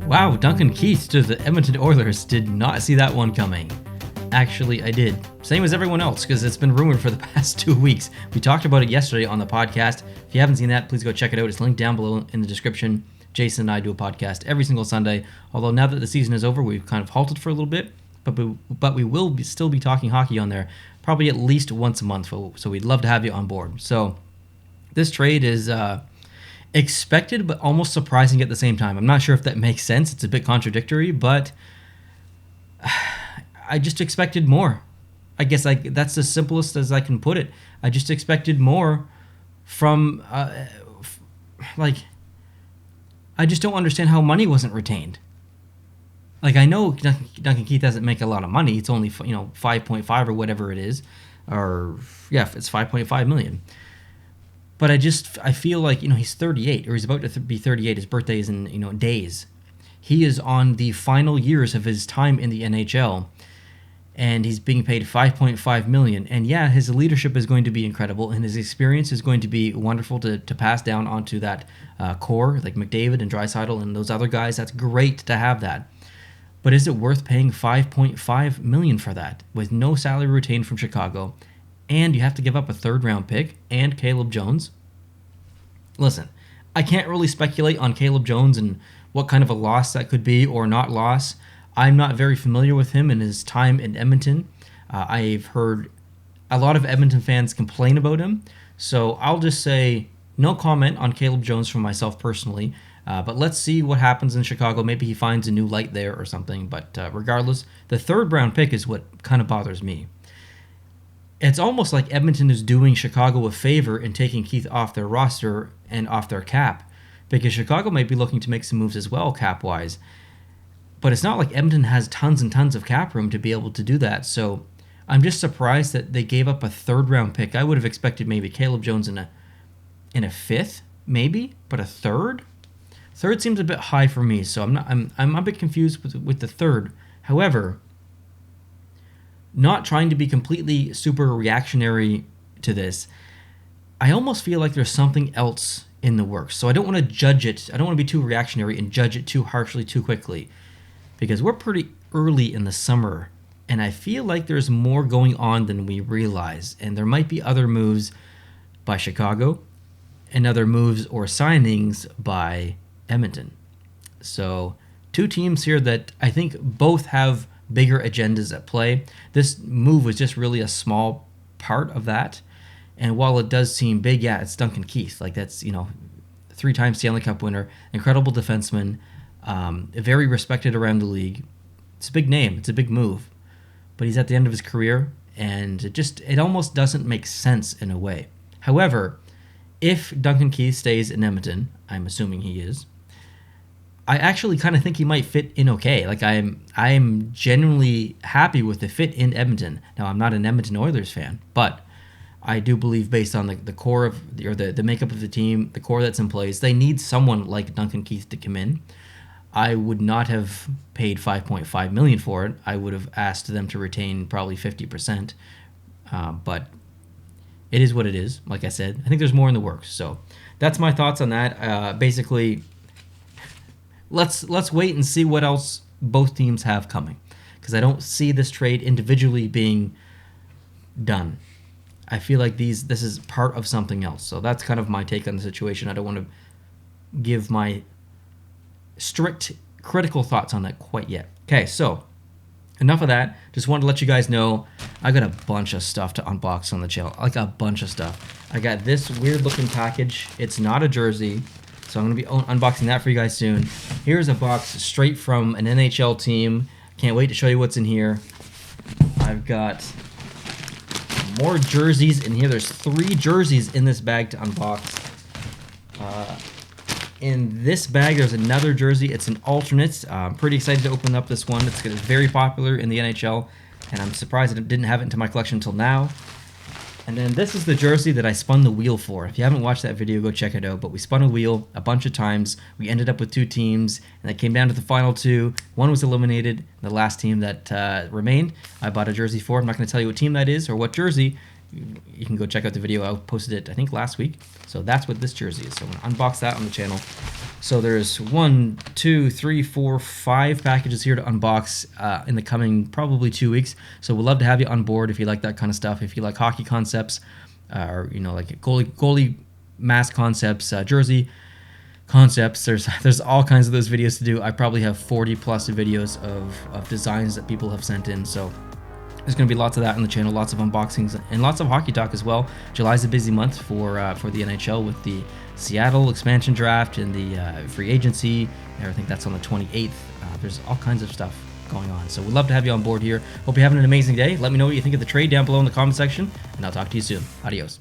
Wow, Duncan Keith to the Edmonton Oilers. Did not see that one coming. Actually, I did. Same as everyone else, because it's been rumored for the past 2 weeks. We talked about it yesterday on the podcast. If you haven't seen that, please go check it out. It's linked down below in the description. Jason and I do a podcast every single Sunday. Although now that the season is over, we've kind of halted for a little bit. But we will still be talking hockey on there, probably at least once a month. So we'd love to have you on board. So this trade is expected, but almost surprising at the same time. I'm not sure if that makes sense. It's a bit contradictory, but I just expected more. I guess that's the simplest as I can put it. I just expected more from, I just don't understand how money wasn't retained. Like, I know Duncan Keith doesn't make a lot of money. It's only, 5.5 or whatever it is. It's 5.5 million. But I feel like, he's 38, or he's about to be 38. His birthday is in, days. He is on the final years of his time in the NHL, and he's being paid $5.5 million. And yeah, his leadership is going to be incredible, and his experience is going to be wonderful to pass down onto that core, like McDavid and Draisaitl and those other guys. That's great to have that. But is it worth paying $5.5 million for that, with no salary retained from Chicago, and you have to give up a third-round pick and Caleb Jones? Listen, I can't really speculate on Caleb Jones and what kind of a loss that could be or not loss. I'm not very familiar with him and his time in Edmonton. I've heard a lot of Edmonton fans complain about him, so I'll just say no comment on Caleb Jones from myself personally. But let's see what happens in Chicago. Maybe he finds a new light there or something. But regardless, the third-round pick is what kind of bothers me. It's almost like Edmonton is doing Chicago a favor in taking Keith off their roster and off their cap, because Chicago might be looking to make some moves as well, cap-wise. But it's not like Edmonton has tons and tons of cap room to be able to do that. So I'm just surprised that they gave up a third-round pick. I would have expected maybe Caleb Jones in a fifth, maybe, but a third? Third seems a bit high for me, so I'm a bit confused with the third. However, not trying to be completely super reactionary to this, I almost feel like there's something else in the works. So I don't want to judge it. I don't want to be too reactionary and judge it too harshly too quickly, because we're pretty early in the summer, and I feel like there's more going on than we realize, and there might be other moves by Chicago and other moves or signings by Edmonton. So 2 teams here that I think both have bigger agendas at play. This move was just really a small part of that. And while it does seem big, yeah, it's Duncan Keith. Like, that's, 3-time Stanley Cup winner, incredible defenseman, very respected around the league. It's a big name. It's a big move. But he's at the end of his career, and it almost doesn't make sense in a way. However, if Duncan Keith stays in Edmonton, I'm assuming he is, I actually kind of think he might fit in okay. Like, I'm genuinely happy with the fit in Edmonton. Now, I'm not an Edmonton Oilers fan, but I do believe, based on the core of the makeup of the team, the core that's in place, they need someone like Duncan Keith to come in. I would not have paid $5.5 million for it. I would have asked them to retain probably 50%. But it is what it is. Like I said, I think there's more in the works. So that's my thoughts on that. Basically, let's wait and see what else both teams have coming, because I don't see this trade individually being done. I feel like this is part of something else. So that's kind of my take on the situation. I don't want to give my strict critical thoughts on that quite yet. Okay, so enough of that. Just wanted to let you guys know I got a bunch of stuff to unbox on the channel. Like, a bunch of stuff. I got this weird looking package. It's not a jersey, so I'm going to be unboxing that for you guys soon. Here's a box straight from an NHL team. Can't wait to show you what's in here. I've got more jerseys in here. There's 3 jerseys in this bag to unbox. In this bag, there's another jersey. It's an alternate. I'm pretty excited to open up this one. It's very popular in the NHL, and I'm surprised that it didn't have it into my collection until now. And then this is the jersey that I spun the wheel for. If you haven't watched that video, go check it out. But we spun a wheel a bunch of times. We ended up with 2 teams, and it came down to the final 2. One was eliminated. The last team that remained, I bought a jersey for. I'm not going to tell you what team that is or what jersey. you can go check out the video. I posted it, I think, last week. So that's what this jersey is. So I'm going to unbox that on the channel. So there's 1, 2, 3, 4, 5 packages here to unbox in the coming probably 2 weeks. So we'd love to have you on board if you like that kind of stuff. If you like hockey concepts, or like goalie mask concepts, jersey concepts, there's all kinds of those videos to do. I probably have 40 plus videos of designs that people have sent in. So there's going to be lots of that on the channel, lots of unboxings, and lots of hockey talk as well. July's a busy month for the NHL with the Seattle expansion draft and the free agency. I think that's on the 28th. There's all kinds of stuff going on. So we'd love to have you on board here. Hope you're having an amazing day. Let me know what you think of the trade down below in the comment section, and I'll talk to you soon. Adios.